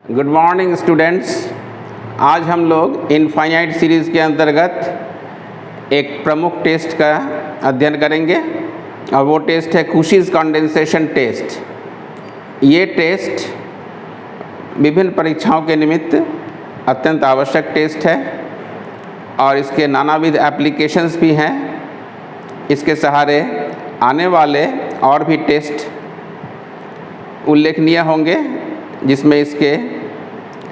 Good morning students. आज हम लोग इनफाइनाइट सीरीज़ के अंतर्गत एक प्रमुख टेस्ट का अध्ययन करेंगे और वो टेस्ट है कुशीज़ कंडेंसेशन टेस्ट। ये टेस्ट विभिन्न परीक्षाओं के निमित्त अत्यंत आवश्यक टेस्ट है और इसके नानाविध एप्लीकेशंस भी हैं। इसके सहारे आने वाले और भी टेस्ट उल्लेखनीय होंगे जिसमें इसके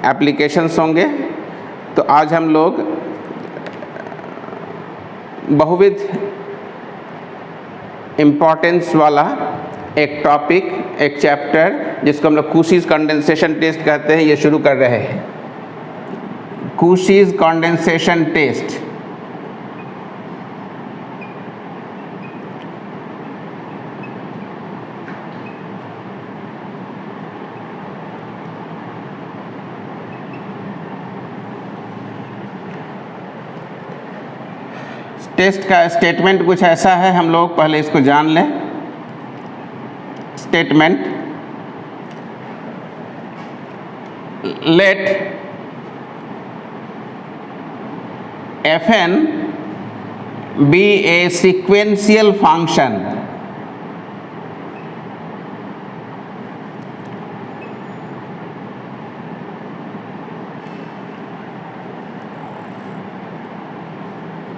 एप्लीकेशंस होंगे। तो आज हम लोग बहुविध इम्पॉर्टेंस वाला एक टॉपिक, एक चैप्टर जिसको हम लोग कुशीज़ कंडेंसेशन टेस्ट कहते हैं, ये शुरू कर रहे हैं। कुशीज़ कंडेंसेशन टेस्ट टेस्ट का स्टेटमेंट कुछ ऐसा है, हम लोग पहले इसको जान लें। Statement: let Fn be a sequential function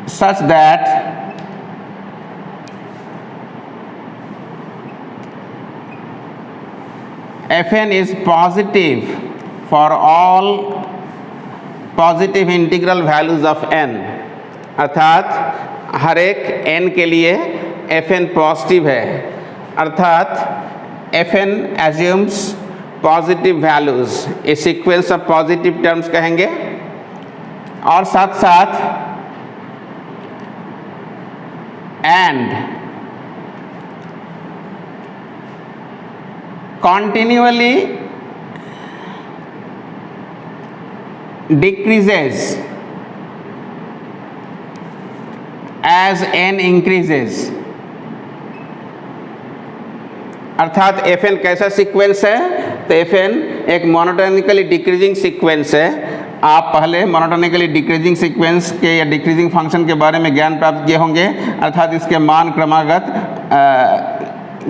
such that Fn is positive for all positive integral values of n, अर्थात हर एक n के लिए Fn पॉजिटिव है, अर्थात Fn assumes positive values, a sequence of positive terms कहेंगे। और साथ साथ and continuously decreases as n increases, अर्थात Fn कैसा सीक्वेंस है? तो Fn एक मोनोटोनिकली डिक्रीजिंग सीक्वेंस है। आप पहले मोनोटोनिकली डिक्रीजिंग सीक्वेंस के या डिक्रीजिंग फंक्शन के बारे में ज्ञान प्राप्त किए होंगे, अर्थात इसके मान क्रमागत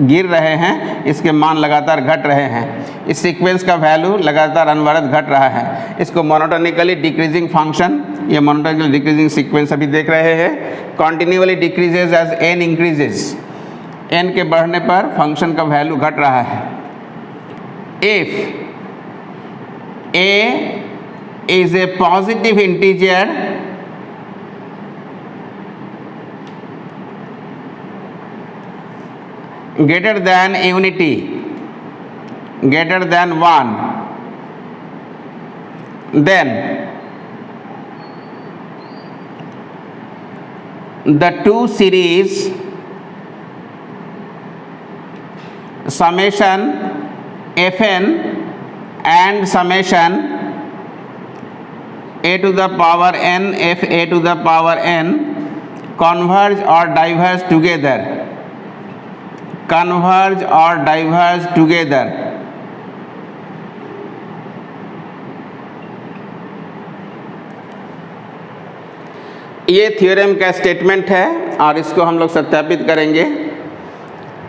गिर रहे हैं, इसके मान लगातार घट रहे हैं, इस सीक्वेंस का वैल्यू लगातार अनवरत घट रहा है। इसको मोनोटोनिकली डिक्रीजिंग फंक्शन या मोनोटोनिकली डिक्रीजिंग सीक्वेंस अभी देख रहे हैं। Continuously decreases as n increases, n के बढ़ने पर फंक्शन का वैल्यू घट रहा है। If a is a positive integer greater than unity, greater than 1, then the two series summation Fn and summation a to the power n f a to the power n converge or diverge together, converge or diverge together। ये theorem का statement है और इसको हम लोग सत्यापित करेंगे।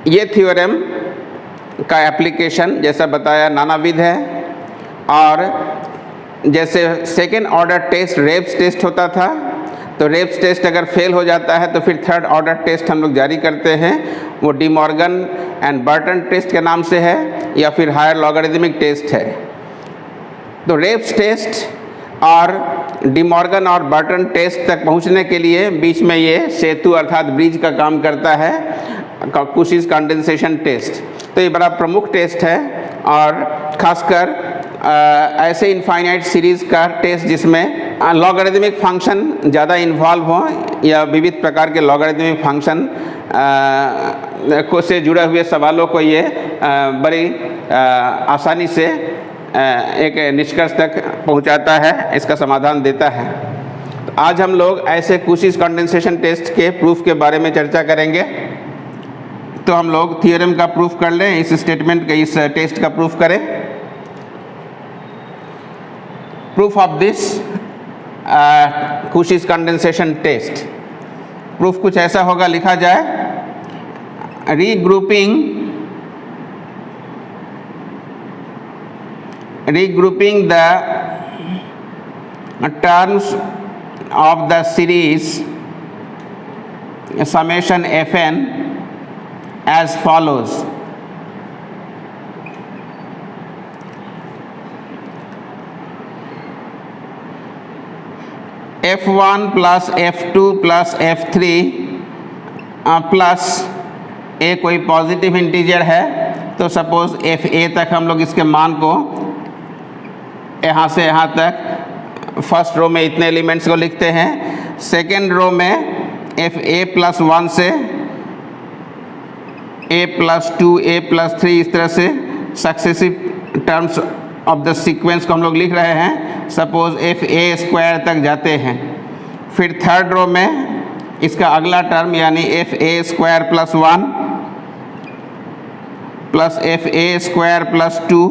ये थ्योरम का एप्लीकेशन जैसा बताया नानाविध है, और जैसे second order test Raabe's test होता था, तो रेप्स टेस्ट अगर फेल हो जाता है तो फिर थर्ड ऑर्डर टेस्ट हम लोग जारी करते हैं। वो De Morgan and Burton test के नाम से है या फिर हायर लॉगरिदमिक टेस्ट है। तो रेप्स टेस्ट और डी मॉर्गन और बर्टन टेस्ट तक पहुंचने के लिए बीच में ये सेतु अर्थात ब्रिज का काम करता है, कुशीज़ कंडेंसेशन टेस्ट। तो ये बड़ा प्रमुख टेस्ट है और ख़ासकर ऐसे इनफाइनाइट सीरीज़ का टेस्ट जिसमें लॉगरिदमिक फंक्शन ज़्यादा इन्वॉल्व हो या विविध प्रकार के लॉगरिदमिक फंक्शन को से जुड़े हुए सवालों को ये बड़ी आसानी से एक निष्कर्ष तक पहुंचाता है, इसका समाधान देता है। तो आज हम लोग ऐसे कुशीज़ कंडेंसेशन टेस्ट के प्रूफ के बारे में चर्चा करेंगे। तो हम लोग थियोरम का प्रूफ कर लें, इस स्टेटमेंट के, इस टेस्ट का प्रूफ करें। Proof of this Cauchy's condensation test. Proof कुछ ऐसा होगा, लिखा जाए regrouping the terms of the series summation fn as follows. f1 plus f2 plus f3 plus a कोई पॉजिटिव इंटीजर है, तो सपोज fa तक हम लोग इसके मान को यहाँ से यहाँ तक फर्स्ट रो में इतने एलिमेंट्स को लिखते हैं, सेकेंड रो में fa प्लस 1 से a प्लस 2 a प्लस 3 इस तरह से successive terms of the sequence को हम लोग लिख रहे हैं। सपोज fa स्क्वायर तक जाते हैं, फिर थर्ड रो में इसका अगला टर्म यानी fa square plus 1 plus fa square plus 2,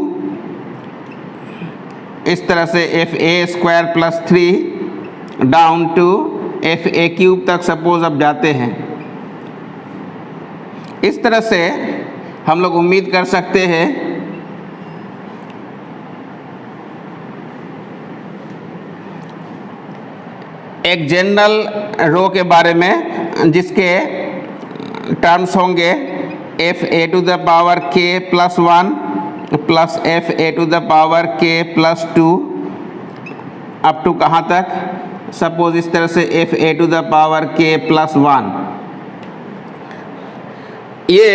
इस तरह से fa square plus 3 down to fa cube तक सपोज अब जाते हैं। इस तरह से हम लोग उम्मीद कर सकते हैं एक जनरल रो के बारे में जिसके टर्म्स होंगे fa to the power k plus 1 plus fa to the power k plus 2 up to कहाँ तक, सपोज इस तरह से fa to the power k plus 1। ये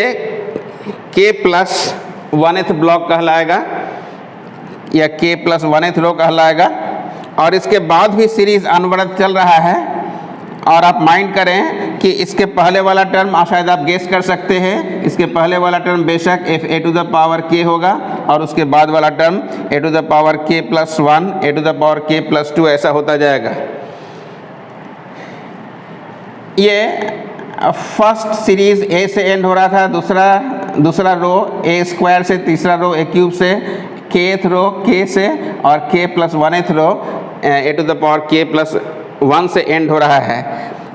k प्लस 1th ब्लॉक कहलाएगा या k प्लस 1th रो कहलाएगा। और इसके बाद भी सीरीज अनवरत चल रहा है, और आप माइंड करें कि इसके पहले वाला टर्म शायद आप गेस कर सकते हैं, इसके पहले वाला टर्म बेशक fa to the power k होगा और उसके बाद वाला term a to the power k plus 1 a to the power k plus 2 ऐसा होता जाएगा। ये फर्स्ट सीरीज a से एंड हो रहा था, दूसरा रो a स्क्वायर से, तीसरा रो a क्यूब से, kth रो k से और k plus 1th row a to the power k plus 1 से एंड हो रहा है।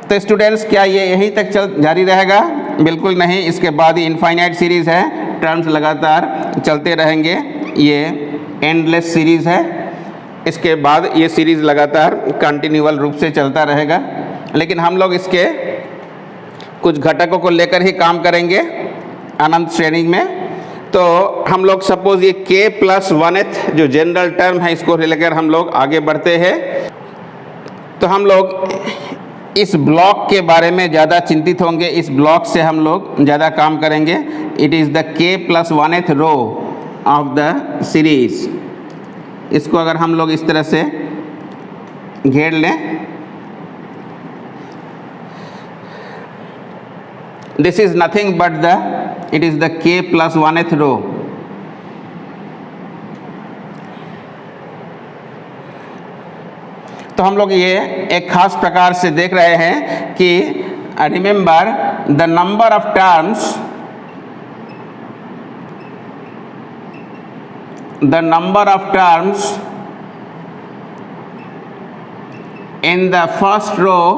तो स्टूडेंट्स क्या ये यहीं तक जारी रहेगा? बिल्कुल नहीं, इसके बाद ही इनफाइनाइट सीरीज़ है, टर्म्स लगातार चलते रहेंगे, ये एंडलेस सीरीज़ है। इसके बाद ये सीरीज़ लगातार कंटिन्यूअल रूप से चलता रहेगा, लेकिन हम लोग इसके कुछ घटकों को लेकर ही काम करेंगे अनंत श्रेणी में। तो हम लोग सपोज ये k प्लस 1th जो जनरल टर्म है इसको लेकर हम लोग आगे बढ़ते हैं। तो हम लोग इस ब्लॉक के बारे में ज़्यादा चिंतित होंगे, इस ब्लॉक से हम लोग ज़्यादा काम करेंगे। It is the k plus 1th row of the series. इसको अगर हम लोग इस तरह से घेर लें, this is nothing but it is the k plus 1th रो। तो हम लोग ये एक खास प्रकार से देख रहे हैं कि remember the number of terms in the first row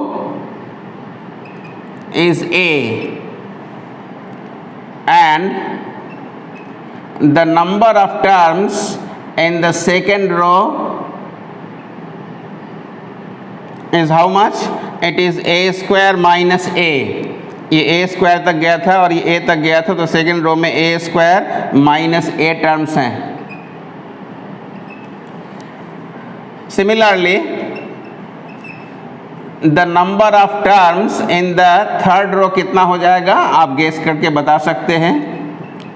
is a and the number of terms in the second row is how much? It is a square minus a। ये a स्क्वायर तक गया था और ये a तक गया था, तो सेकेंड रो में a square minus a terms हैं। Similarly the number of terms in the third row कितना हो जाएगा आप गेस करके बता सकते हैं,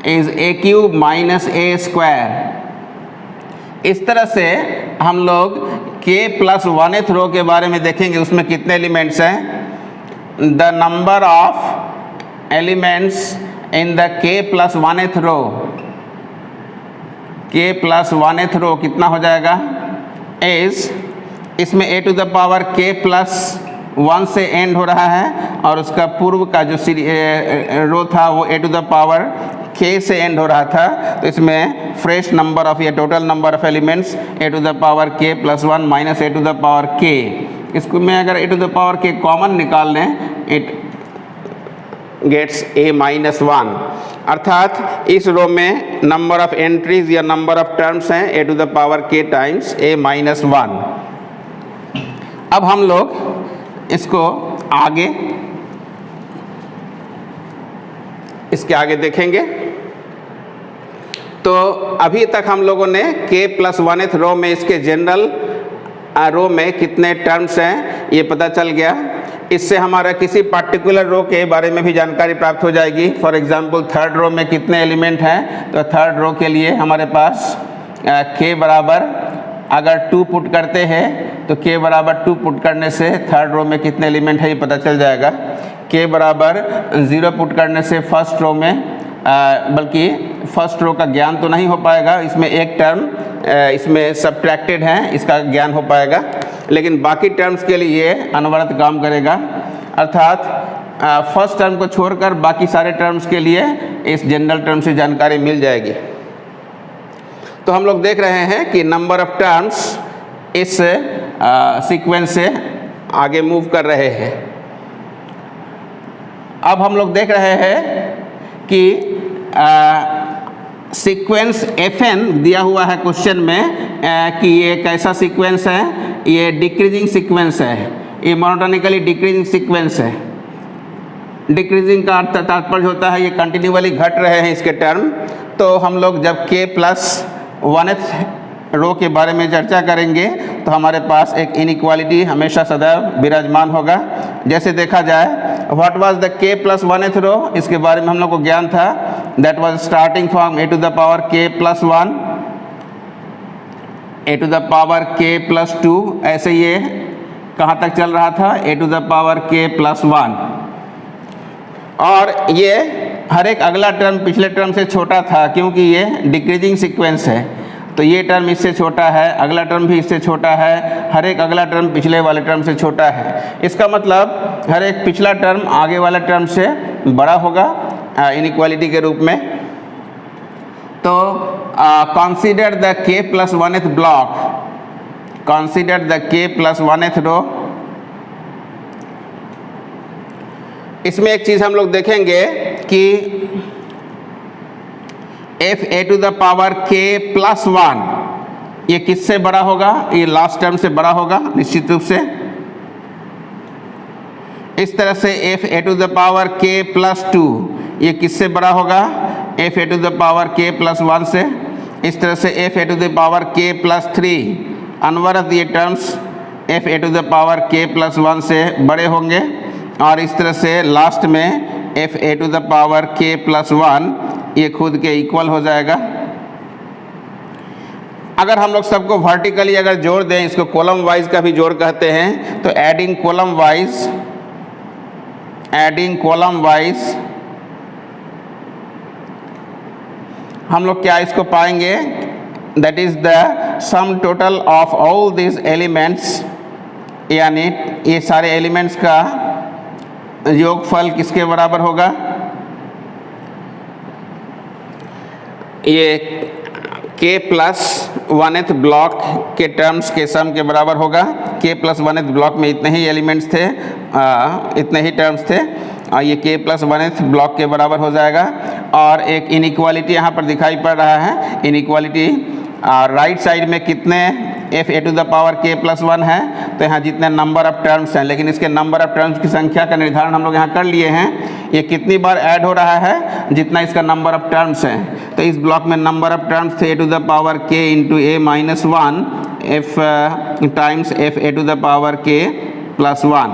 is a cube minus a square. इस तरह से हम लोग k प्लस 1th रो के बारे में देखेंगे, उसमें कितने एलिमेंट्स हैं। The number of elements in the k plus 1th row, k plus 1th row कितना हो जाएगा, इज इसमें a to the power k plus 1 से एंड हो रहा है और उसका पूर्व का जो रो था वो a to the power k से एंड हो रहा था, तो इसमें फ्रेश नंबर ऑफ या total number of elements a to the power k plus 1 minus a to the power k, इसको में अगर a to the power k common निकाल लें, इट गेट्स a माइनस 1, अर्थात इस रो में नंबर ऑफ एंट्रीज या नंबर ऑफ टर्म्स हैं a to the power k times a minus 1। अब हम लोग इसको आगे, इसके आगे देखेंगे। तो अभी तक हम लोगों ने k प्लस 1th रो में इसके जनरल रो में कितने टर्म्स हैं ये पता चल गया। इससे हमारा किसी पार्टिकुलर रो के बारे में भी जानकारी प्राप्त हो जाएगी। फॉर एग्जांपल थर्ड रो में कितने एलिमेंट हैं, तो थर्ड रो के लिए हमारे पास k बराबर अगर 2 पुट करते हैं तो k बराबर 2 पुट करने से थर्ड रो में कितने एलिमेंट है ये पता चल जाएगा। k बराबर 0 पुट करने से फर्स्ट रो में बल्कि फर्स्ट रो का ज्ञान तो नहीं हो पाएगा, इसमें एक टर्म इसमें सब्ट्रैक्टेड है, इसका ज्ञान हो पाएगा, लेकिन बाकी टर्म्स के लिए अनवरत काम करेगा। अर्थात फर्स्ट टर्म को छोड़कर बाकी सारे टर्म्स के लिए इस जनरल टर्म से जानकारी मिल जाएगी। तो हम लोग देख रहे हैं कि नंबर ऑफ टर्म्स इस सीक्वेंस से आगे मूव कर रहे हैं। अब हम लोग देख रहे हैं कि सीक्वेंस fn दिया हुआ है क्वेश्चन में कि ये कैसा सीक्वेंस है, ये डिक्रीजिंग सीक्वेंस है, ये मोनोटोनिकली डिक्रीजिंग सीक्वेंस है। डिक्रीजिंग का अर्थ तात्पर्य होता है ये कंटिन्यूअली घट रहे हैं इसके टर्म। तो हम लोग जब k प्लस 1th रो के बारे में चर्चा करेंगे तो हमारे पास एक इनइक्वालिटी हमेशा सदैव विराजमान होगा। जैसे देखा जाए what was the k plus 1th row, इसके बारे में हम लोग को ज्ञान था, that was starting from a to the power k plus 1, a to the power k plus 2, ऐसे ये कहाँ तक चल रहा था, a to the power k plus 1, और ये हर एक अगला टर्म पिछले टर्म से छोटा था क्योंकि ये डिक्रीजिंग सीक्वेंस है। तो ये टर्म इससे छोटा है, अगला टर्म भी इससे छोटा है, हर एक अगला टर्म पिछले वाले टर्म से छोटा है। इसका मतलब हर एक पिछला टर्म आगे वाले टर्म से बड़ा होगा इनइक्वालिटी के रूप में। तो consider the k plus 1th block, consider the k plus 1th row. इसमें एक चीज़ हम लोग देखेंगे कि f a to the power k plus 1 ये किससे बड़ा होगा, ये लास्ट टर्म से बड़ा होगा निश्चित रूप से। इस तरह से f a to the power k plus 2 ये किससे बड़ा होगा, f a to the power k plus 1 से। इस तरह से f a to the power k plus 3 अनवरत ये terms f a to the power k plus 1 से बड़े होंगे। और इस तरह से लास्ट में f a to the power k plus 1 ये खुद के इक्वल हो जाएगा। अगर हम लोग सबको वर्टिकली अगर जोड़ दें, इसको कॉलम वाइज का भी जोड़ कहते हैं, तो एडिंग कॉलम वाइज हम लोग क्या इसको पाएंगे, that is the sum total of all this elements, यानी ये सारे एलिमेंट्स का योगफल किसके बराबर होगा, ये k प्लस 1th ब्लॉक के टर्म्स के सम के बराबर होगा। k प्लस 1th ब्लॉक में इतने ही एलिमेंट्स थे, इतने ही टर्म्स थे, और ये k प्लस 1th ब्लॉक के बराबर हो जाएगा। और एक इनइक्वालिटी यहाँ पर दिखाई पड़ रहा है, इनइक्वालिटी राइट साइड में कितने f a to the power k plus 1 है, तो यहाँ जितने नंबर ऑफ टर्म्स हैं, लेकिन इसके नंबर ऑफ टर्म्स की संख्या का निर्धारण हम लोग यहाँ कर लिए हैं। ये कितनी बार ऐड हो रहा है, जितना इसका नंबर ऑफ टर्म्स हैं। तो इस ब्लॉक में नंबर ऑफ टर्म्स थे a to the power k into a minus 1 f times f a to the power k plus 1।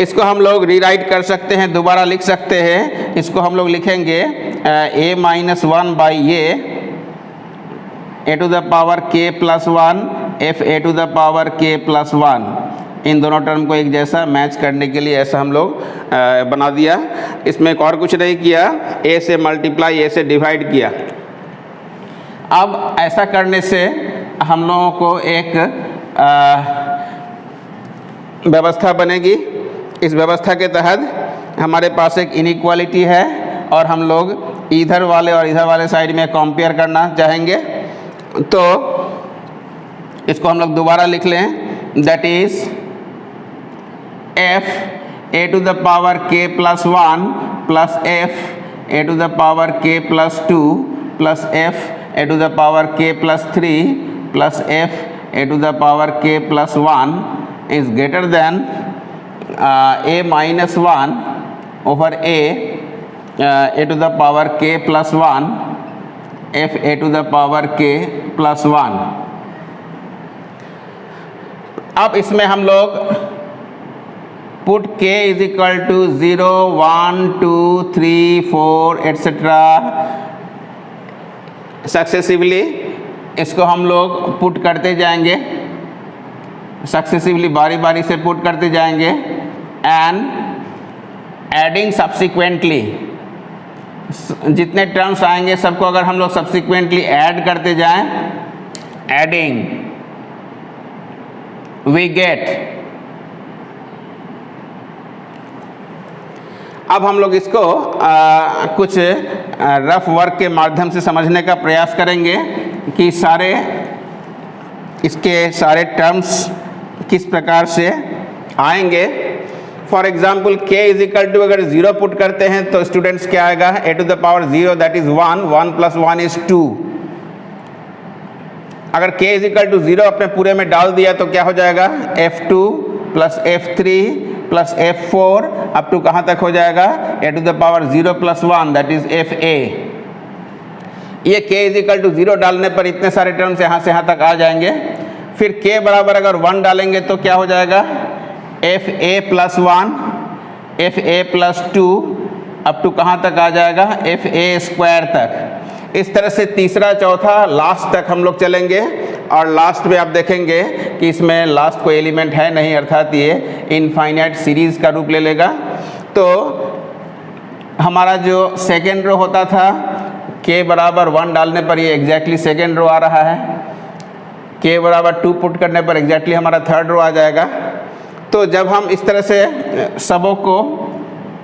इसको हम लोग रीराइट कर सकते हैं, दोबारा लिख सकते हैं। इसको हम लोग लिखेंगे a minus 1 by a to the power k plus 1 f a to the power k plus 1। इन दोनों टर्म को एक जैसा मैच करने के लिए ऐसा हम लोग बना दिया। इसमें और कुछ नहीं किया, a से मल्टीप्लाई a से डिवाइड किया। अब ऐसा करने से हम लोगों को एक व्यवस्था बनेगी। इस व्यवस्था के तहत हमारे पास एक इनइक्वालिटी है और हम लोग इधर वाले और इधर वाले साइड में कंपेयर करना चाहेंगे, तो इसको हम लोग दोबारा लिख लें, that is f a to the power k plus 1 plus f a to the power k plus 2 plus f a to the power k plus 3 plus f a to the power k plus 1 is greater than a minus 1 over a to the power k plus 1 f a to the power k plus 1। अब इसमें हम लोग put k is equal to 0 1 2 3 4 etcetera successively इसको हम लोग put करते जाएंगे, successively बारी बारी से पुट करते जाएंगे एंड एडिंग सब्सिक्वेंटली जितने टर्म्स आएंगे सबको अगर हम लोग सब्सिक्वेंटली ऐड करते जाएं, एडिंग वी गेट। अब हम लोग इसको कुछ रफ वर्क के माध्यम से समझने का प्रयास करेंगे कि इसके सारे टर्म्स किस प्रकार से आएंगे। For example k is equal to अगर 0 पुट करते हैं तो स्टूडेंट्स क्या आएगा, a to the power 0 that is 1, 1 plus 1 is 2। अगर k इज इक्वल टू 0 अपने पूरे में डाल दिया तो क्या हो जाएगा, f2 plus f3 plus f4 up to कहाँ तक हो जाएगा, a to the power 0 plus 1 that is fa। ये k इज इक्वल टू 0 डालने पर इतने सारे टर्म्स यहाँ से यहाँ तक आ जाएंगे। फिर k बराबर अगर 1 डालेंगे तो क्या हो जाएगा, fa plus 1 fa plus 2 up to कहाँ तक आ जाएगा, fa स्क्वायर तक। इस तरह से तीसरा चौथा लास्ट तक हम लोग चलेंगे और लास्ट में आप देखेंगे कि इसमें लास्ट कोई एलिमेंट है नहीं, अर्थात ये इनफाइनाइट सीरीज का रूप ले लेगा। तो हमारा जो सेकेंड रो होता था k बराबर 1 डालने पर ये एग्जैक्टली सेकेंड रो आ रहा है, k बराबर 2 पुट करने पर एग्जैक्टली हमारा थर्ड रो आ जाएगा। तो जब हम इस तरह से सबों को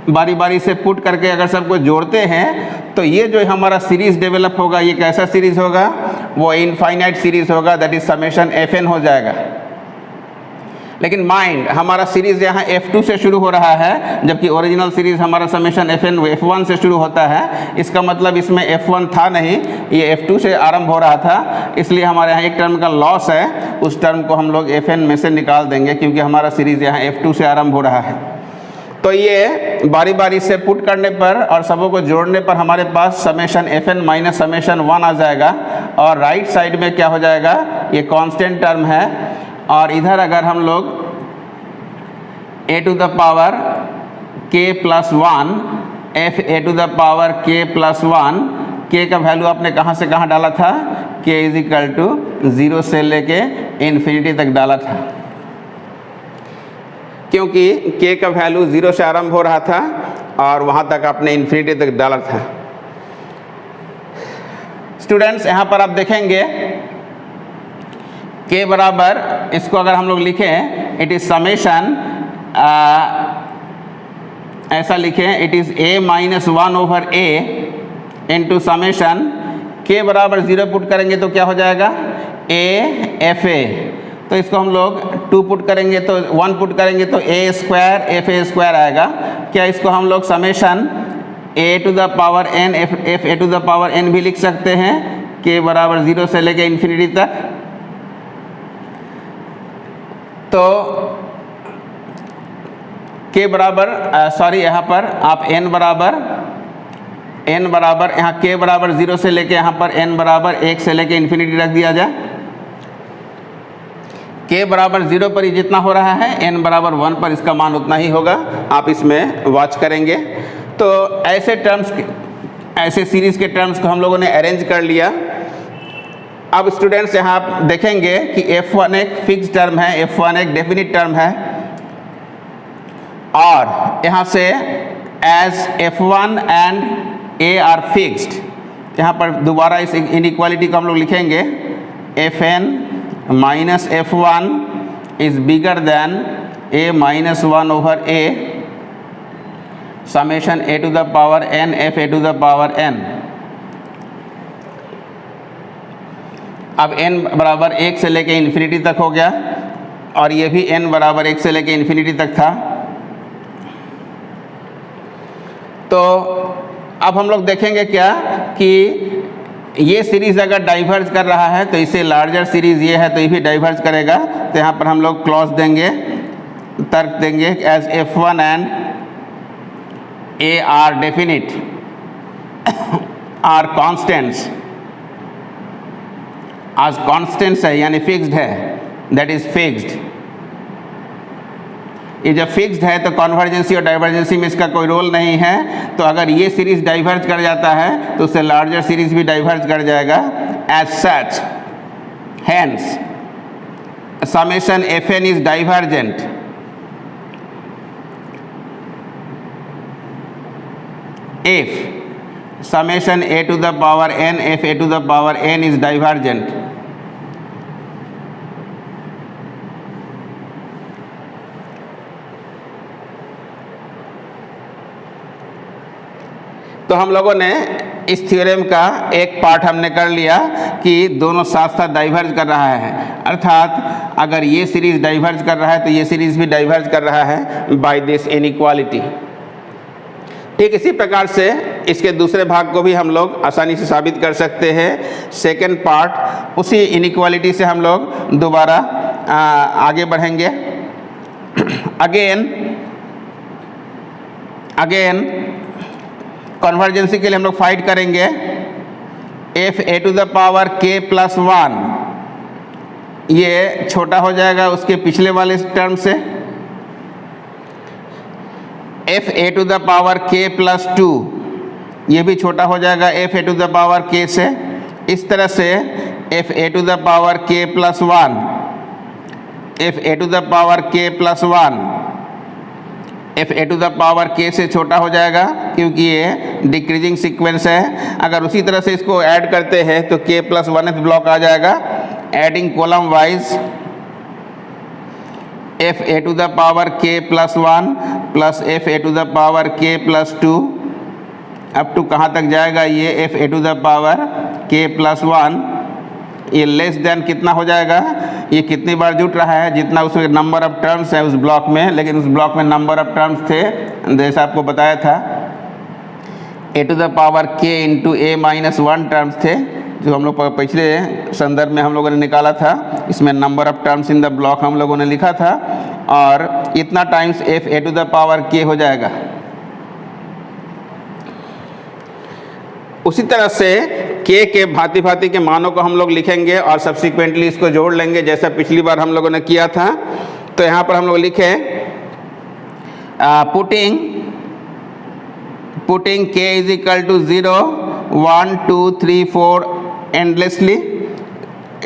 बारी बारी से पुट करके अगर सबको जोड़ते हैं तो ये जो हमारा सीरीज डेवलप होगा, ये कैसा सीरीज होगा, वो इनफाइनाइट सीरीज होगा, दैट इज समेशन fn हो जाएगा। लेकिन माइंड हमारा सीरीज यहाँ f2 से शुरू हो रहा है, जबकि ओरिजिनल सीरीज हमारा समेशन fn f1 से शुरू होता है। इसका मतलब इसमें f1 था नहीं, ये f2 से आरंभ हो रहा था, इसलिए हमारे यहाँ एक टर्म का लॉस है, उस टर्म को हम लोग fn में से निकाल देंगे क्योंकि हमारा सीरीज यहाँ f2 से आरंभ हो रहा है। तो ये बारी बारी से पुट करने पर और सबों को जोड़ने पर हमारे पास समेशन fn माइनस समेशन 1 आ जाएगा और राइट साइड में क्या हो जाएगा, ये कांस्टेंट टर्म है और इधर अगर हम लोग a to the power k plus 1 f a to the power k plus 1, k का वैल्यू आपने कहाँ से कहाँ डाला था, k इज इक्वल टू 0 से लेके इन्फिनिटी तक डाला था, क्योंकि k का वैल्यू 0 से आरंभ हो रहा था और वहाँ तक आपने इन्फिनिटी तक डाला था। स्टूडेंट्स यहाँ पर आप देखेंगे k बराबर, इसको अगर हम लोग लिखें, इट इज समेशन, ऐसा लिखें, it is a minus 1 over a into summation k बराबर 0 पुट करेंगे तो क्या हो जाएगा, a fa। तो इसको हम लोग 2 पुट करेंगे तो 1 पुट करेंगे तो a स्क्वायर fa स्क्वायर आएगा। क्या इसको हम लोग summation a to the power n f a to the power n भी लिख सकते हैं, k बराबर 0 से लेके इन्फिनिटी तक। तो k बराबर सॉरी यहाँ पर आप n बराबर यहाँ k बराबर 0 से लेके यहाँ पर n बराबर 1 से लेके इन्फिनिटी रख दिया जाए। k बराबर 0 पर ही जितना हो रहा है, n बराबर 1 पर इसका मान उतना ही होगा, आप इसमें वॉच करेंगे। तो ऐसे टर्म्स, ऐसे सीरीज के टर्म्स को हम लोगों ने अरेंज कर लिया। अब स्टूडेंट्स यहाँ आप देखेंगे कि f1 एक फिक्स टर्म है, f1 एक डेफिनिट टर्म है और यहाँ से as f1 and a are fixed, यहाँ पर दोबारा इस इनइक्वालिटी को हम लोग लिखेंगे, fn minus f1 is bigger than a minus 1 over a summation a to the power n f a to the power n. अब n बराबर 1 से लेके इन्फिनिटी तक हो गया और ये भी n बराबर 1 से लेके इन्फिनिटी तक था। तो अब हम लोग देखेंगे क्या कि ये सीरीज़ अगर डाइवर्ज कर रहा है तो इससे लार्जर सीरीज़ ये है तो ये भी डाइवर्ज करेगा। तो यहाँ पर हम लोग क्लॉज देंगे, तर्क देंगे as F1 and A are definite are constants, आज कॉन्स्टेंट्स है यानी फिक्स्ड है, दैट इज फिक्स्ड। ये जब फिक्स्ड है तो कॉन्वर्जेंसी और डाइवर्जेंसी में इसका कोई रोल नहीं है। तो अगर ये सीरीज डाइवर्ज कर जाता है तो उससे लार्जर सीरीज भी डाइवर्ज कर जाएगा। As such hence summation f n is divergent if summation a to the power n f a to the power n is divergent। तो हम लोगों ने इस थ्योरम का एक पार्ट हमने कर लिया कि दोनों साथ साथ डाइवर्ज कर रहा है, अर्थात अगर ये सीरीज डाइवर्ज कर रहा है तो ये सीरीज भी डाइवर्ज कर रहा है बाय दिस इनइक्वालिटी। ठीक इसी प्रकार से इसके दूसरे भाग को भी हम लोग आसानी से साबित कर सकते हैं। सेकेंड पार्ट उसी इनइक्वालिटी से हम लोग दोबारा आगे बढ़ेंगे। अगेन कन्वर्जेंसी के लिए हम लोग फाइट करेंगे। F a to the power k plus 1 ये छोटा हो जाएगा उसके पिछले वाले टर्म से। F a to the power k plus 2 ये भी छोटा हो जाएगा f a to the power k से। इस तरह से f a to the power k plus 1, f a to the power k plus 1 f a to the power k से छोटा हो जाएगा क्योंकि ये डिक्रीजिंग सीक्वेंस है। अगर उसी तरह से इसको ऐड करते हैं तो के प्लस 1th ब्लॉक आ जाएगा। Adding column wise f a to the power k plus 1 plus f a to the power k plus 2 up to कहाँ तक जाएगा ये f a to the power k plus 1। ये लेस देन कितना हो जाएगा, ये कितनी बार जुट रहा है जितना उसमें नंबर ऑफ टर्म्स है उस ब्लॉक में, लेकिन उस ब्लॉक में नंबर ऑफ टर्म्स थे जैसा आपको बताया था ए टू द पावर के इंटू ए माइनस 1 टर्म्स थे जो हम लोग पिछले संदर्भ में हम लोगों ने निकाला था। इसमें number of terms in the block हम लोगों ने लिखा था और इतना times f a to the power k हो जाएगा। उसी तरह से k के भांति भांति के मानों को हम लोग लिखेंगे और सब्सिक्वेंटली इसको जोड़ लेंगे जैसा पिछली बार हम लोगों ने किया था। तो यहाँ पर हम लोग लिखे putting k is equal to 0 1 2 3 4 endlessly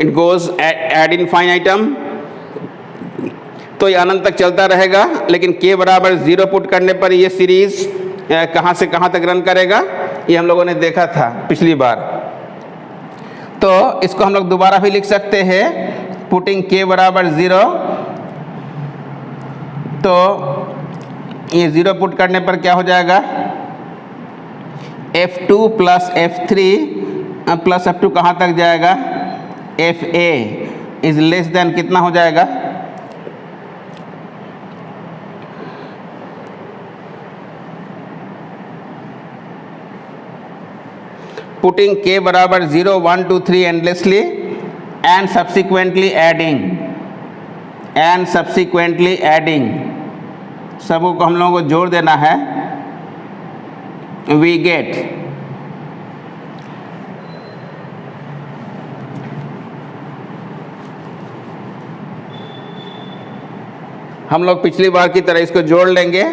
it goes ad infinitum. तो ये अनंत तक चलता रहेगा, लेकिन k बराबर 0 पुट करने पर ये सीरीज कहाँ से कहाँ तक रन करेगा ये हम लोगों ने देखा था पिछली बार। तो इसको हम लोग दोबारा भी लिख सकते हैं पुटिंग k बराबर 0। तो ये 0 पुट करने पर क्या हो जाएगा F2 plus F3 plus F2 कहाँ तक जाएगा FA इज लेस देन कितना हो जाएगा पुटिंग k बराबर 0 1 2 3 एंडलेसली एंड सब्सिक्वेंटली एडिंग सबको को हम लोगों को जोड़ देना है। वी गेट हम लोग पिछली बार की तरह इसको जोड़ लेंगे।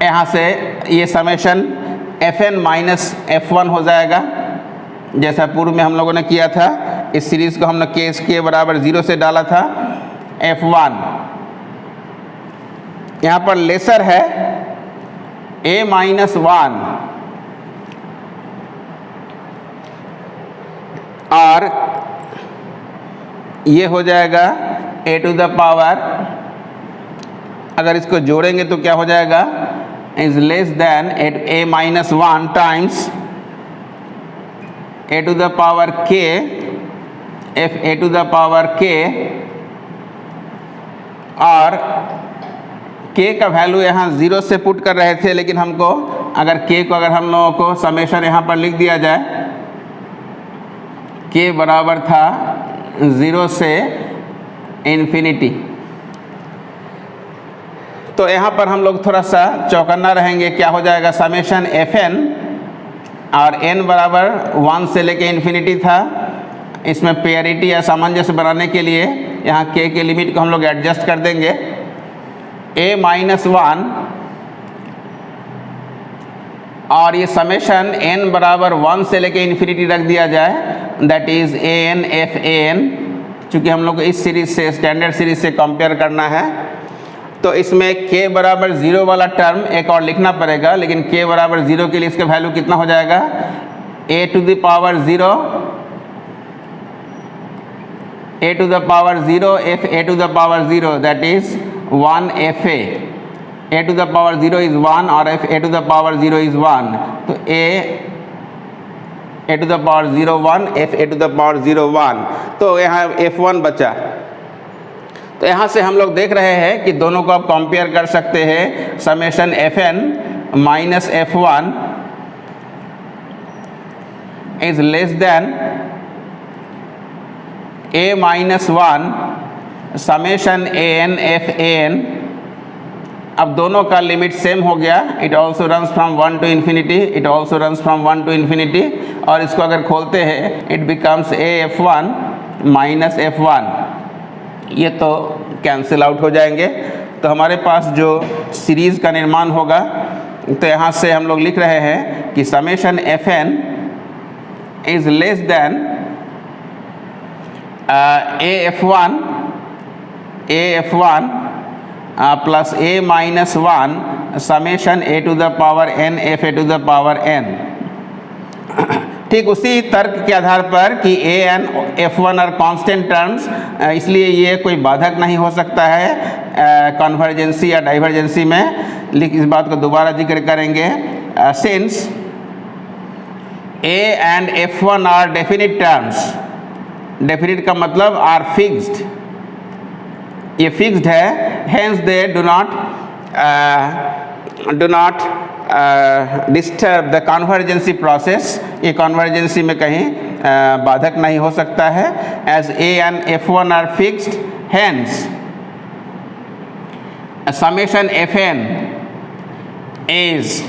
यहाँ से ये समेशन Fn माइनस F1 हो जाएगा जैसा पूर्व में हम लोगों ने किया था। इस सीरीज को हमने k बराबर 0 से डाला था F1। यहाँ पर लेसर है a माइनस 1 और ये हो जाएगा a टू द पावर अगर इसको जोड़ेंगे तो क्या हो जाएगा, is less than a minus 1 times a to the power k f a to the power k, और k का वैल्यू यहाँ 0 से पुट कर रहे थे, लेकिन हमको अगर k को अगर हम लोगों को समेशन यहाँ पर लिख दिया जाए, k बराबर था 0 से इन्फिनिटी, तो यहाँ पर हम लोग थोड़ा सा चौकन्ना रहेंगे। क्या हो जाएगा, समेशन fn, और n बराबर 1 से लेके इन्फिनिटी था। इसमें पेयरिटी या सामंजस्य बनाने के लिए यहाँ k के लिमिट को हम लोग एडजस्ट कर देंगे। a माइनस 1 और ये समेशन n बराबर 1 से लेके इन्फिनिटी रख दिया जाए, that is an f an। चूँकि हम लोग को इस सीरीज से, स्टैंडर्ड सीरीज से कंपेयर करना है, तो इसमें k बराबर 0 वाला टर्म एक और लिखना पड़ेगा, लेकिन k बराबर 0 के लिए इसका वैल्यू कितना हो जाएगा, a to the power 0 a to the power 0 f a to the power 0, that is 1 f a to the power 0 इज 1 और f a to the power 0 इज 1, तो a to the power 0 1 f a to the power 0 1, तो यहाँ f1 बचा। तो यहाँ से हम लोग देख रहे हैं कि दोनों को आप कंपेयर कर सकते हैं। Summation fn minus f1 is less than a minus 1 summation an f an। अब दोनों का लिमिट सेम हो गया, it also runs from 1 to infinity, it also runs from 1 to infinity, और इसको अगर खोलते हैं it becomes a f1 minus f1, ये तो कैंसिल आउट हो जाएंगे। तो हमारे पास जो सीरीज़ का निर्माण होगा, तो यहाँ से हम लोग लिख रहे हैं कि summation fn is less than a f1 plus a minus 1 summation a to the power n f a to the power n। ठीक उसी तर्क के आधार पर कि a n f1 और कांस्टेंट टर्म्स, इसलिए ये कोई बाधक नहीं हो सकता है कन्वर्जेंसी या डाइवर्जेंसी में। लेकिन इस बात को दोबारा जिक्र करेंगे, since a and f1 are definite terms, definite का मतलब आर फिक्स्ड, ये फिक्स्ड है, hence they do not disturb the convergency process, ये कन्वर्जेंसी में कहीं बाधक नहीं हो सकता है। As a and f1 are fixed, hence summation fn is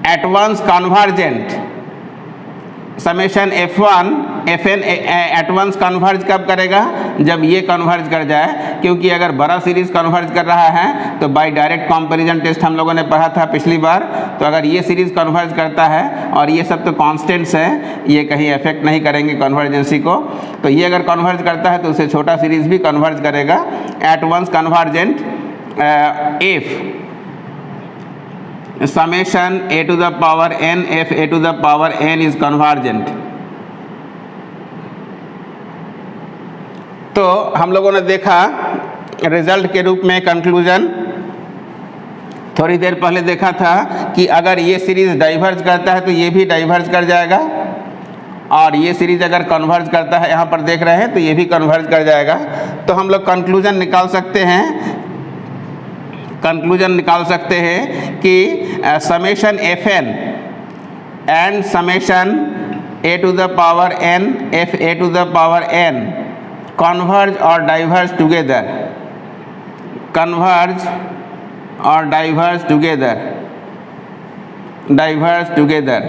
at once convergent. Summation f1 fn at once converge कब करेगा, जब ये कन्वर्ज कर जाए, क्योंकि अगर बड़ा सीरीज कन्वर्ज कर रहा है तो बाय डायरेक्ट कंपैरिजन टेस्ट हम लोगों ने पढ़ा था पिछली बार, तो अगर ये सीरीज कन्वर्ज करता है और ये सब तो कांस्टेंट्स हैं, ये कहीं अफेक्ट नहीं करेंगे कन्वर्जेंसी को, तो ये अगर कन्वर्ज करता है तो उसे छोटा सीरीज भी कन्वर्ज करेगा। At once convergent if summation a to the power n f a to the power n is convergent। तो हम लोगों ने देखा रिजल्ट के रूप में कंक्लूजन, थोड़ी देर पहले देखा था कि अगर ये सीरीज डाइवर्ज करता है तो ये भी डाइवर्ज कर जाएगा, और ये सीरीज अगर कन्वर्ज करता है, यहाँ पर देख रहे हैं, तो ये भी कन्वर्ज कर जाएगा। तो हम लोग कंक्लूजन निकाल सकते हैं, कंक्लूजन निकाल सकते हैं कि summation fn and summation a to the power n f a to the power n converge or diverge together, converge or diverge together, diverge together।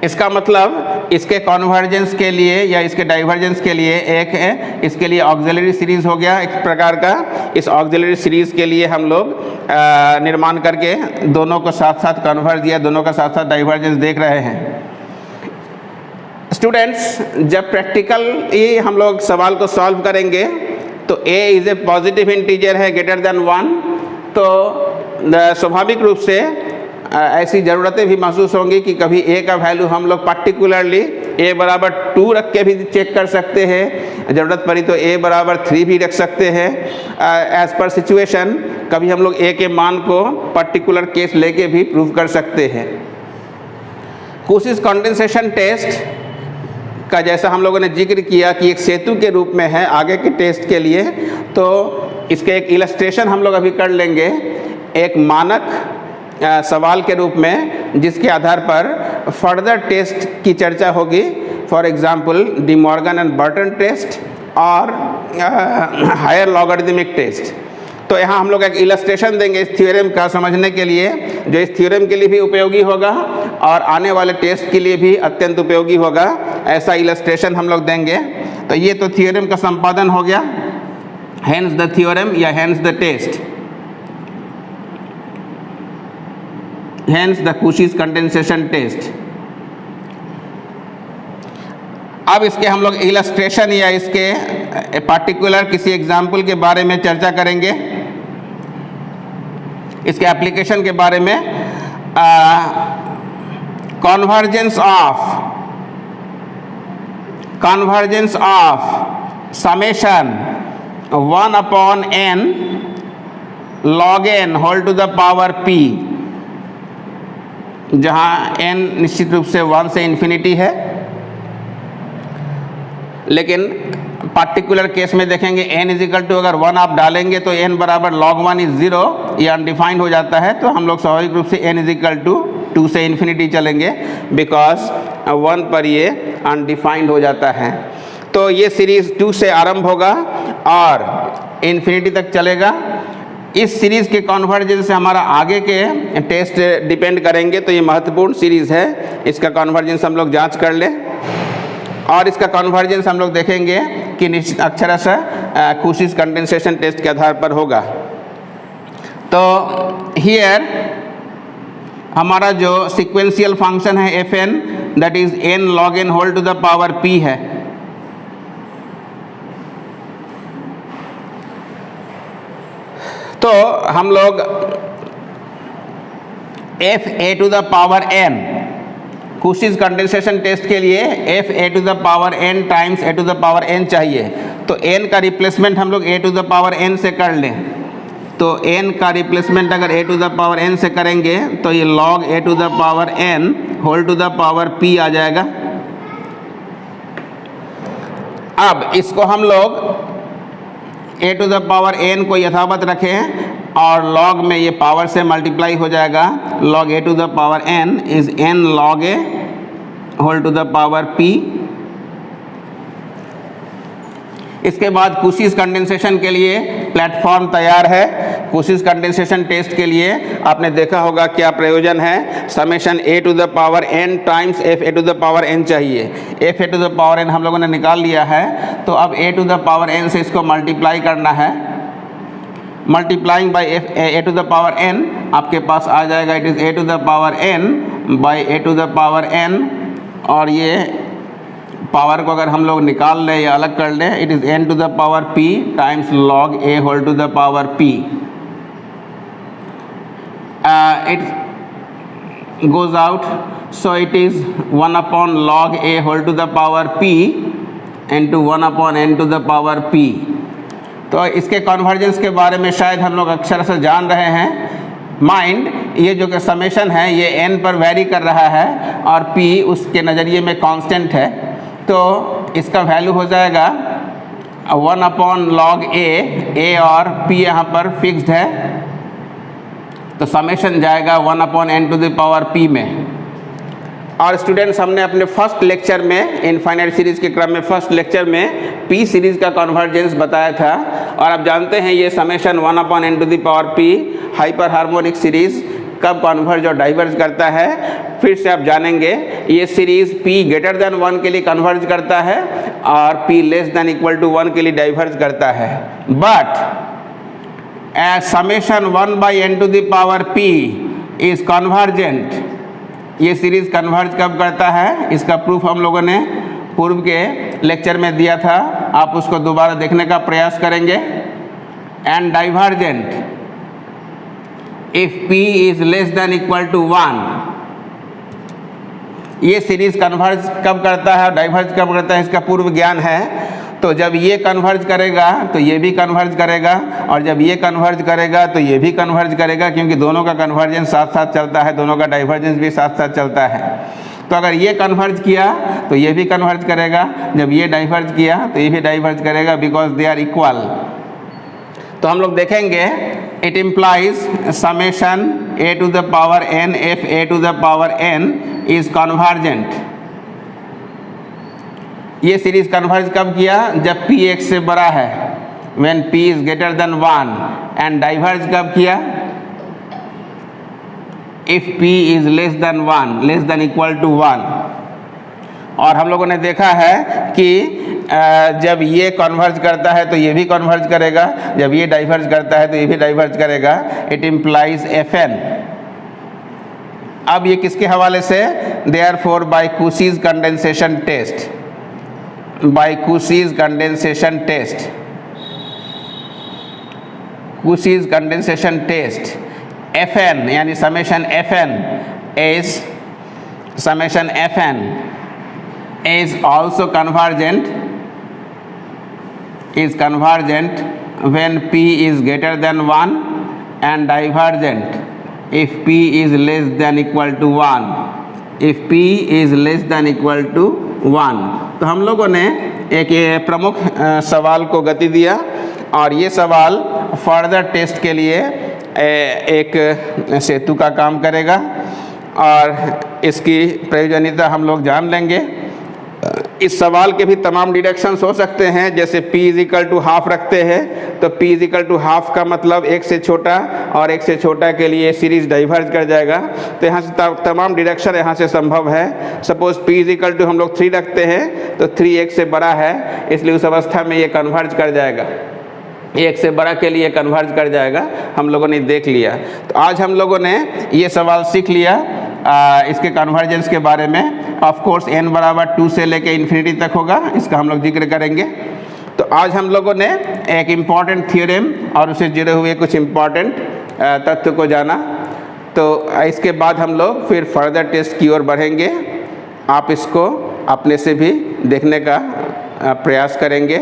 इसका मतलब इसके कन्वर्जेंस के लिए या इसके डाइवर्जेंस के लिए एक है, इसके लिए ऑक्सिलरी सीरीज हो गया एक प्रकार का। इस ऑक्सिलरी सीरीज के लिए हम लोग निर्माण करके दोनों को साथ साथ कन्वर्ज या दोनों का साथ साथ डाइवर्जेंस देख रहे हैं। स्टूडेंट्स, जब प्रैक्टिकल ये हम लोग सवाल को सॉल्व करेंगे तो a is a positive integer है ग्रेटर देन 1, तो स्वाभाविक रूप से ऐसी ज़रूरतें भी महसूस होंगी कि कभी a का वैल्यू हम लोग पर्टिकुलरली a बराबर 2 रख के भी चेक कर सकते हैं, ज़रूरत पड़ी तो a बराबर 3 भी रख सकते हैं। एज पर सिचुएशन कभी हम लोग a के मान को पर्टिकुलर केस लेके भी प्रूव कर सकते हैं। कुशिस कंडेंसेशन टेस्ट का जैसा हम लोगों ने जिक्र किया कि एक सेतु के रूप में है आगे के टेस्ट के लिए, तो इसके एक इलस्ट्रेशन हम लोग अभी कर लेंगे एक मानक सवाल के रूप में, जिसके आधार पर फर्दर टेस्ट की चर्चा होगी। For example de Morgan and Burton test और हायर लॉगरिदमिक टेस्ट। तो यहाँ हम लोग एक इलस्ट्रेशन देंगे इस थ्योरम का समझने के लिए, जो इस थ्योरम के लिए भी उपयोगी होगा और आने वाले टेस्ट के लिए भी अत्यंत उपयोगी होगा। ऐसा इलस्ट्रेशन हम लोग देंगे। तो ये तो थ्योरम का संपादन हो गया, हेंस द थ्योरम या hence the test, hence the Cauchy's condensation test. अब इसके हम लोग इलस्ट्रेशन या इसके पार्टिकुलर किसी एग्जाम्पल के बारे में चर्चा करेंगे, इसके एप्लीकेशन के बारे में। Convergence of summation 1/n log n whole to the power p, जहाँ n निश्चित रूप से 1 से इन्फिनिटी है, लेकिन पार्टिकुलर केस में देखेंगे n इजिकल टू अगर 1 आप डालेंगे तो n बराबर log 1 इज 0, ये अनडिफाइंड हो जाता है। तो हम लोग स्वाभाविक रूप से n इजिकल टू 2 से इन्फिनिटी चलेंगे, बिकॉज 1 पर ये अनडिफाइंड हो जाता है। तो ये सीरीज़ 2 से आरंभ होगा और इन्फिनिटी तक चलेगा। इस सीरीज़ के कन्वर्जेंस से हमारा आगे के टेस्ट डिपेंड करेंगे, तो ये महत्वपूर्ण सीरीज़ है, इसका कन्वर्जेंस हम लोग जांच कर लें। और इसका कन्वर्जेंस हम लोग देखेंगे कि निश्चित अक्षरशः कुशिस कंडेंसेशन टेस्ट के आधार पर होगा। तो हियर हमारा जो सीक्वेंशियल फंक्शन है f n, that is n log n whole to the power p है। तो हम लोग f a to the power n Cauchy's condensation test के लिए f a to the power n times a to the power n चाहिए। तो n का replacement हम लोग a to the power n से कर लें। तो n का रिप्लेसमेंट अगर a to the power n से करेंगे तो ये log a to the power n whole to the power p आ जाएगा। अब इसको हम लोग a to the power n को यथावत रखें और log में ये पावर से मल्टीप्लाई हो जाएगा। log a to the power n is n log a whole to the power p। इसके बाद कुशिस कंडेंसेशन के लिए प्लेटफॉर्म तैयार है। कुशिस कंडेंसेशन टेस्ट के लिए आपने देखा होगा क्या प्रयोजन है, summation a to the power n times f a to the power n चाहिए। f a to the power n हम लोगों ने निकाल लिया है, तो अब a to the power n से इसको मल्टीप्लाई करना है। Multiplying by a to the power n आपके पास आ जाएगा, it is a to the power n by a to the power n, और ये पावर को अगर हम लोग निकाल लें या अलग कर लें, it is n to the power p times log a whole to the power p। It goes out, so it is 1 log a whole to the power p into 1 n to the power p। तो इसके convergence के बारे में शायद हम लोग अक्षर से जान रहे हैं। माइंड, ये जो कि समेशन है ये n पर वेरी कर रहा है और p उसके नज़रिए में कांस्टेंट है, तो इसका वैल्यू हो जाएगा 1 log a और p यहाँ पर फिक्स्ड है, तो समेशन जाएगा 1 n to the power p में। और स्टूडेंट्स, हमने अपने फर्स्ट लेक्चर में इनफाइनाइट सीरीज़ के क्रम में फर्स्ट लेक्चर में p सीरीज़ का कन्वर्जेंस बताया था, और आप जानते हैं ये summation 1 n to the power p hyper harmonic series कब कन्वर्ज और डाइवर्ज करता है, फिर से आप जानेंगे। ये सीरीज़ p ग्रेटर देन 1 के लिए कन्वर्ज करता है और p less than equal to 1 के लिए डाइवर्ज करता है। But as summation 1/n to the power p is convergent, ये सीरीज़ कन्वर्ज कब करता है, इसका प्रूफ हम लोगों ने पूर्व के लेक्चर में दिया था, आप उसको दोबारा देखने का प्रयास करेंगे। And divergent if p is less than equal to 1, ये सीरीज कन्वर्ज कब करता है और डाइवर्ज कब करता है इसका पूर्व ज्ञान है। तो जब ये कन्वर्ज करेगा तो ये भी कन्वर्ज करेगा, और जब ये कन्वर्ज करेगा तो ये भी कन्वर्ज करेगा, क्योंकि दोनों का कन्वर्जेंस साथ साथ चलता है, दोनों का डाइवर्जेंस भी साथ साथ चलता है। तो अगर ये कन्वर्ज किया तो ये भी कन्वर्ज करेगा, जब ये डाइवर्ज किया तो ये भी डाइवर्ज करेगा, बिकॉज दे आर इक्वल। तो हम लोग देखेंगे it implies summation a to the power n if a to the power n is convergent। ये सीरीज कन्वर्ज कब किया? जब p x से बड़ा है, when p is greater than 1, and diverge कब किया? if p is less than 1, less than equal to 1। और हम लोगों ने देखा है कि जब ये कन्वर्ज करता है तो ये भी कन्वर्ज करेगा, जब ये डाइवर्ज करता है तो ये भी डाइवर्ज करेगा। It implies Fn। अब ये किसके हवाले से? Therefore by Cauchy's condensation test, by Cauchy's condensation test, Cauchy's condensation test Fn यानी summation Fn is also convergent, is convergent when p is greater than 1 and divergent if p is less than equal to 1, if p is less than equal to 1। तो हम लोगों ने एक ये प्रमुख सवाल को गति दिया, और ये सवाल फर्दर टेस्ट के लिए एक सेतु का काम करेगा, और इसकी प्रयोजनीयता हम लोग जान लेंगे। इस सवाल के भी तमाम डिडक्शंस हो सकते हैं, जैसे p is equal to half रखते हैं तो p is equal to half का मतलब एक से छोटा, और एक से छोटा के लिए सीरीज डाइवर्ज कर जाएगा। तो यहाँ से तमाम डिडक्शन यहाँ से संभव है। Suppose p is equal to हम लोग 3 रखते हैं तो 3 1 से बड़ा है, इसलिए उस अवस्था में ये कन्वर्ज कर जाएगा, 1 से बड़ा के लिए कन्वर्ज कर जाएगा। हम लोगों ने देख लिया। तो आज हम लोगों ने ये सवाल सीख लिया इसके कन्वर्जेंस के बारे में। ऑफ कोर्स n बराबर 2 से लेके इन्फिनिटी तक होगा, इसका हम लोग जिक्र करेंगे। तो आज हम लोगों ने एक इम्पॉर्टेंट थ्योरम और उससे जुड़े हुए कुछ इम्पॉर्टेंट तथ्य को जाना। तो इसके बाद हम लोग फिर फर्दर टेस्ट की ओर बढ़ेंगे। आप इसको अपने से भी देखने का प्रयास करेंगे।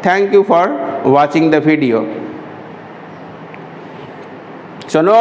Thank you for watching the video. सुनो,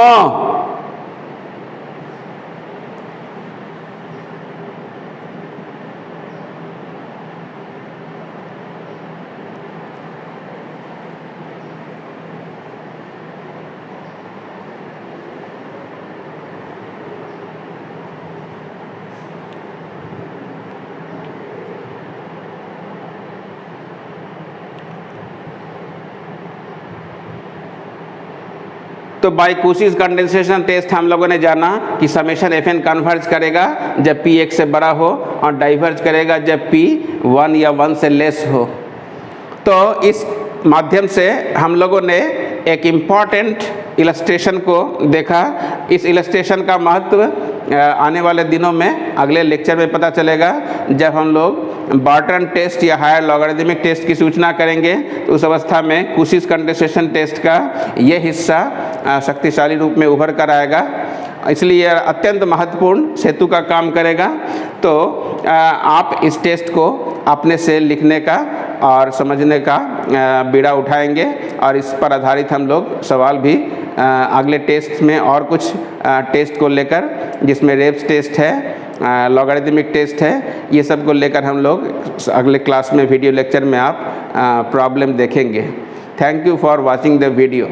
तो बाय कुशीज कंडेंसेशन टेस्ट हम लोगों ने जाना कि समेशन Fn कन्वर्ज करेगा जब p 1 से बड़ा हो, और डाइवर्ज करेगा जब p 1 या 1 से लेस हो। तो इस माध्यम से हम लोगों ने एक इम्पॉर्टेंट इलस्ट्रेशन को देखा। इस इलस्ट्रेशन का महत्व आने वाले दिनों में अगले लेक्चर में पता चलेगा, जब हम लोग बार्टन टेस्ट या हायर लॉगरिदमिक टेस्ट की सूचना करेंगे। तो उस अवस्था में कुशीज कंडेंसेशन टेस्ट का ये हिस्सा शक्तिशाली रूप में उभर कर आएगा, इसलिए यह अत्यंत महत्वपूर्ण सेतु का काम करेगा। तो आप इस टेस्ट को अपने से लिखने का और समझने का बीड़ा उठाएंगे, और इस पर आधारित हम लोग सवाल भी अगले टेस्ट में और कुछ टेस्ट को लेकर, जिसमें रेप्स टेस्ट है, लॉगरिदमिक टेस्ट है, ये सब को लेकर हम लोग अगले क्लास में वीडियो लेक्चर में आप प्रॉब्लम देखेंगे। Thank you for watching the video.